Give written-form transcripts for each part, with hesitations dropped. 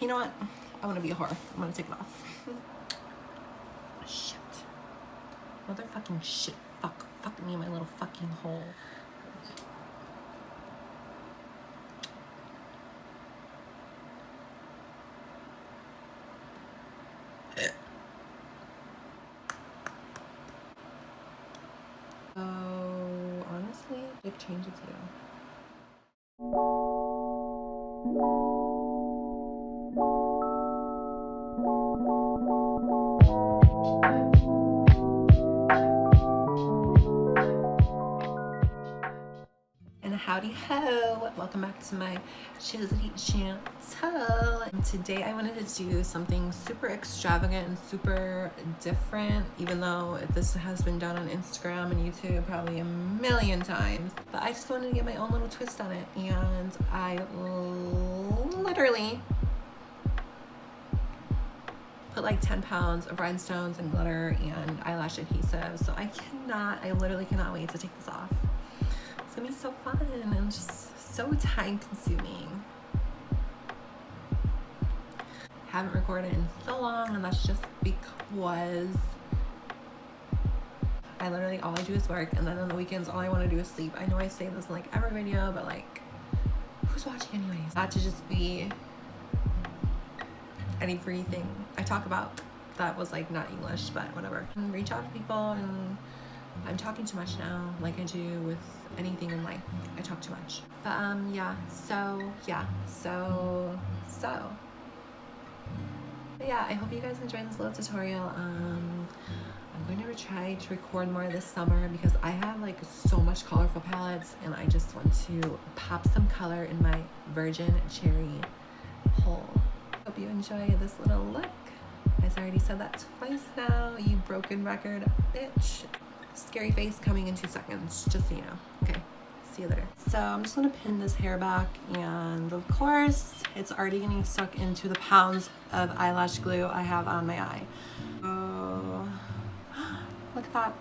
You know what? I want to be a whore. I'm gonna take it off. Shit. Motherfucking shit. Fuck me in my little fucking hole. So honestly, dick changes you. And howdy ho! Welcome back to my Chizzy Chantel. And today I wanted to do something super extravagant and super different, even though this has been done on Instagram and YouTube probably a million times. But I just wanted to get my own little twist on it, and I literally put like 10 pounds of rhinestones and glitter and eyelash adhesive. So I literally cannot wait to take this off. It's gonna be so fun and just so time consuming. Haven't recorded in so long, and that's just because I literally, all I do is work, and then on the weekends all I want to do is sleep. I know I say this in like every video, but like, who's watching anyways? That to just be any free thing I talk about that was like not English, but whatever. And reach out to people, and I'm talking too much now, like I do with anything in life. I talk too much. But yeah, I hope you guys enjoyed this little tutorial. I'm going to try to record more this summer because I have like so much colorful palettes, and I just want to pop some color in my virgin cherry hole. Hope you enjoy this little look. I've already said that twice now, you broken record bitch. Scary face coming in 2 seconds, just so you know. Okay, see you later. So I'm just gonna pin this hair back, and of course it's already getting stuck into the pounds of eyelash glue I have on my eye. Oh, look at that.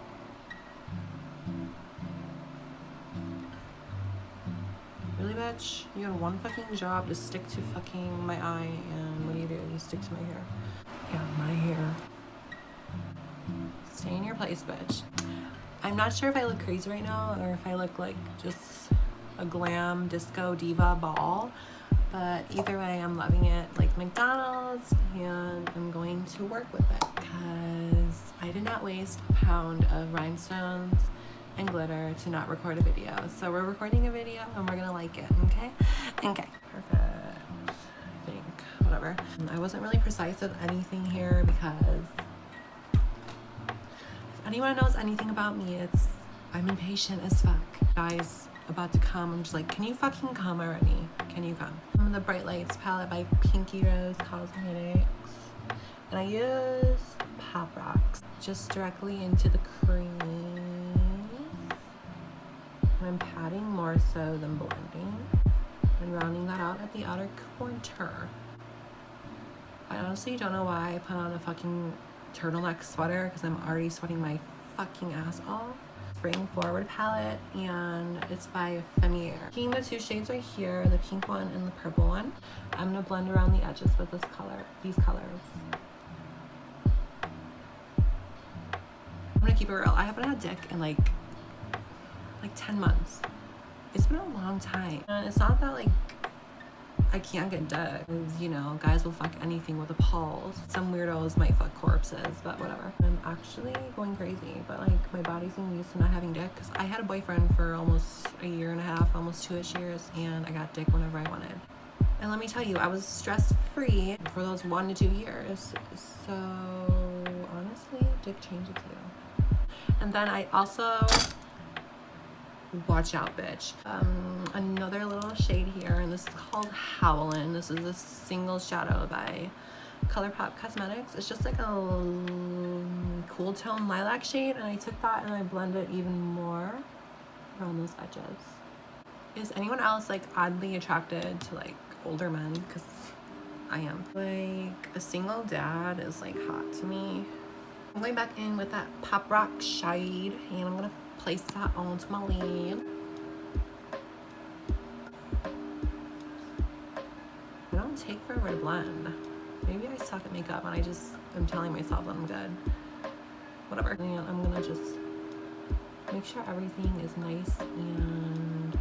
Really, bitch? You had one fucking job to stick to fucking my eye, and what do? You stick to my hair. Yeah, my hair. Stay in your place, bitch. I'm not sure if I look crazy right now or if I look like just a glam disco diva ball, but either way, I'm loving it like McDonald's, and I'm going to work with it because I did not waste a pound of rhinestones and glitter to not record a video. So we're recording a video and we're gonna like it, okay? Okay, perfect. I think, whatever. I wasn't really precise with anything here because anyone knows anything about me, I'm impatient as fuck. Guys about to come, I'm just like, can you fucking come already? Can you come? I'm in the Bright Lights palette by PinkyRoseCosmetics, and I use Pop Rocks just directly into the cream, and I'm patting more so than blending and rounding that out at the outer corner. I honestly don't know why I put on a fucking turtleneck sweater because I'm already sweating my fucking ass off. Spring Forward palette, and it's by Femierre. Taking the two shades right here, the pink one and the purple one, I'm gonna blend around the edges with these colors. I'm gonna keep it real. I haven't had dick in like 10 months. It's been a long time, and it's not that like I can't get dick, because, you know, guys will fuck anything with a pulse. Some weirdos might fuck corpses, but whatever. I'm actually going crazy, but like my body's getting used to not having dick, because I had a boyfriend for almost a year and a half, almost 2-ish years, and I got dick whenever I wanted. And let me tell you, I was stress-free for those 1 to 2 years. So honestly, dick changes you. And then I also, watch out, bitch. Another little shade here, and this is called Howlin'. This is a single shadow by ColourPop Cosmetics. It's just like a cool tone lilac shade, and I took that and I blended even more around those edges. Is anyone else like oddly attracted to like older men? Because I am. Like a single dad is like hot to me. I'm going back in with that Pop Rock shade, and I'm gonna place that onto my lid. I don't take forever to blend. Maybe I suck at makeup and I just am telling myself that I'm good. Whatever. And I'm gonna just make sure everything is nice and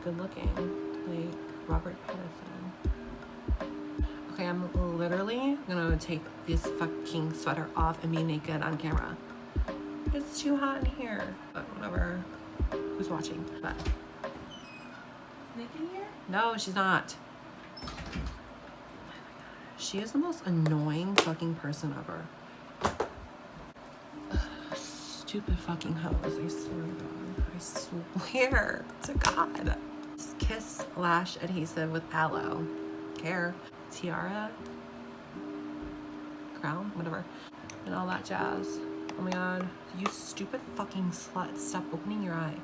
good looking, like Robert Pattinson. Okay, I'm literally gonna take this fucking sweater off and be naked on camera. It's too hot in here, but whatever. Who's watching? But Nick in here? no, she's not. She is the most annoying fucking person ever. Ugh, stupid fucking hose, I swear to God. I swear to God. Kiss lash adhesive with aloe. Care. Tiara. Crown, whatever. And all that jazz. Oh my God. You stupid fucking slut. Stop opening your eye.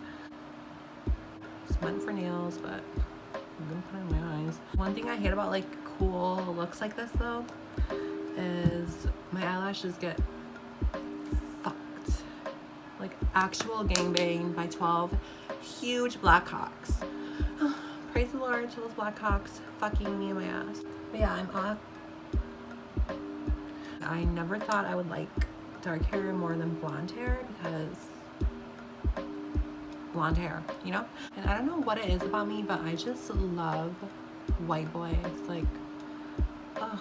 It's meant for nails, but I'm gonna put it in my eyes. One thing I hate about like cool looks like this though is my eyelashes get fucked. Like actual gangbang by 12 huge Blackhawks. Praise the Lord to those Blackhawks fucking me in my ass. But yeah, I'm off. I never thought I would like dark hair more than blonde hair because blonde hair, you know? And I don't know what it is about me, but I just love white boys. Like, ugh.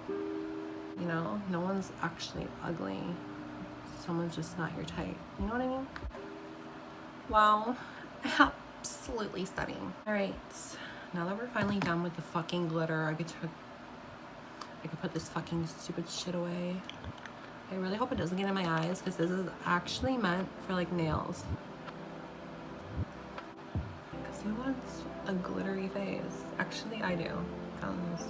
You know, no one's actually ugly. Someone's just not your type. You know what I mean? Wow. Absolutely stunning. All right. Now that we're finally done with the fucking glitter, I could put this fucking stupid shit away. I really hope it doesn't get in my eyes because this is actually meant for like nails. Because who wants a glittery face? Actually, I do. Fountains.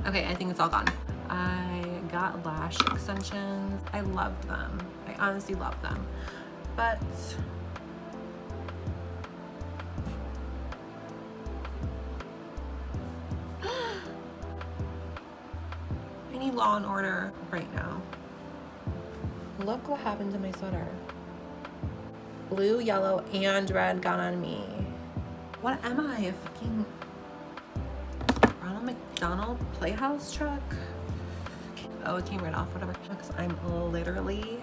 Okay, I think it's all gone. I got lash extensions. I loved them. I honestly loved them. But I need Law and Order right now. Look what happened to my sweater. Blue, yellow, and red got on me. What am I? A fucking Ronald McDonald Playhouse truck? Oh, it came right off, whatever. Because I'm literally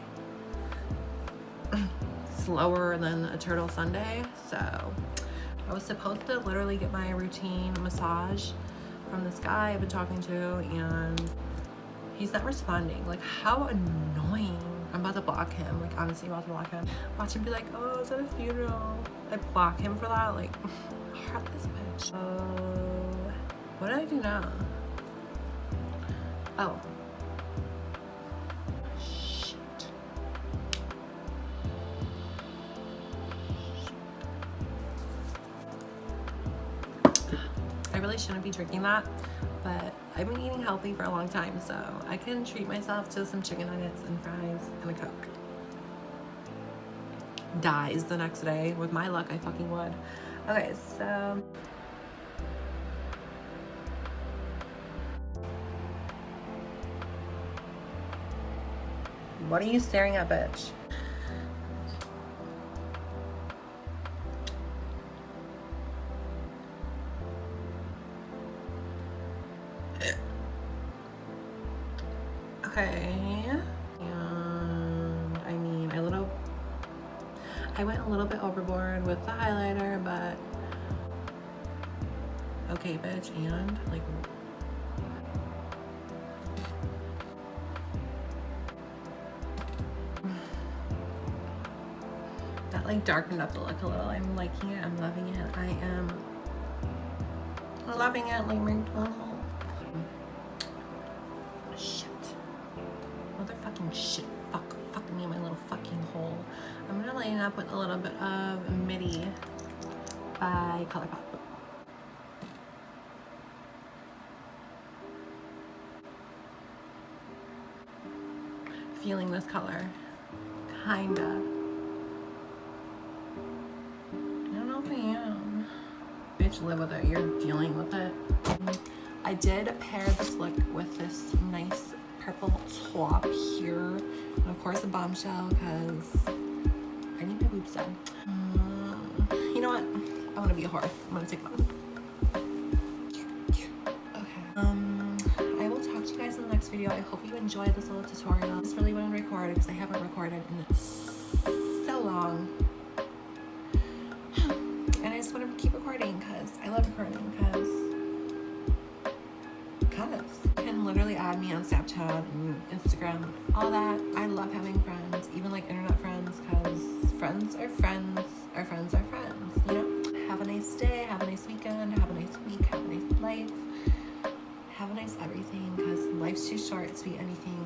slower than a turtle Sunday. So I was supposed to literally get my routine massage from this guy I've been talking to, and he's not responding. Like, how annoying. I'm about to block him. Like, honestly, I'm about to block him. Watch him be like, oh, is that a funeral? I block him for that. Like, heartless bitch. Oh, what did I do now? Oh. Shit. I really shouldn't be drinking that, but I've been eating healthy for a long time, so I can treat myself to some chicken nuggets and fries and a Coke. Dies the next day. With my luck, I fucking would. Okay, so what are you staring at, bitch? Okay, and I mean, I went a little bit overboard with the highlighter, but okay, bitch, and like, that like darkened up the look a little. I'm liking it, I'm loving it. I am loving it like McDonald's. Shit. Motherfucking shit. Fuck me in my little fucking hole. I'm gonna line up with a little bit of MIDI by ColourPop. Feeling this color. Kinda. I don't know if I am. Bitch, live with it. You're dealing with it. I did pair this look with this nice purple top here. And of course a bombshell because I need my boobs done. You know what? I want to be a whore. I'm gonna take them off. Okay. I will talk to you guys in the next video. I hope you enjoyed this little tutorial. I just really want to record because I haven't recorded in so long. And I just want to keep recording because I love recording because you can literally add me on Snapchat and Instagram, all that. I love having friends, even like internet friends, because friends are friends, our friends are friends, you know? Have a nice day, have a nice weekend, have a nice week, have a nice life, have a nice everything, because life's too short to be anything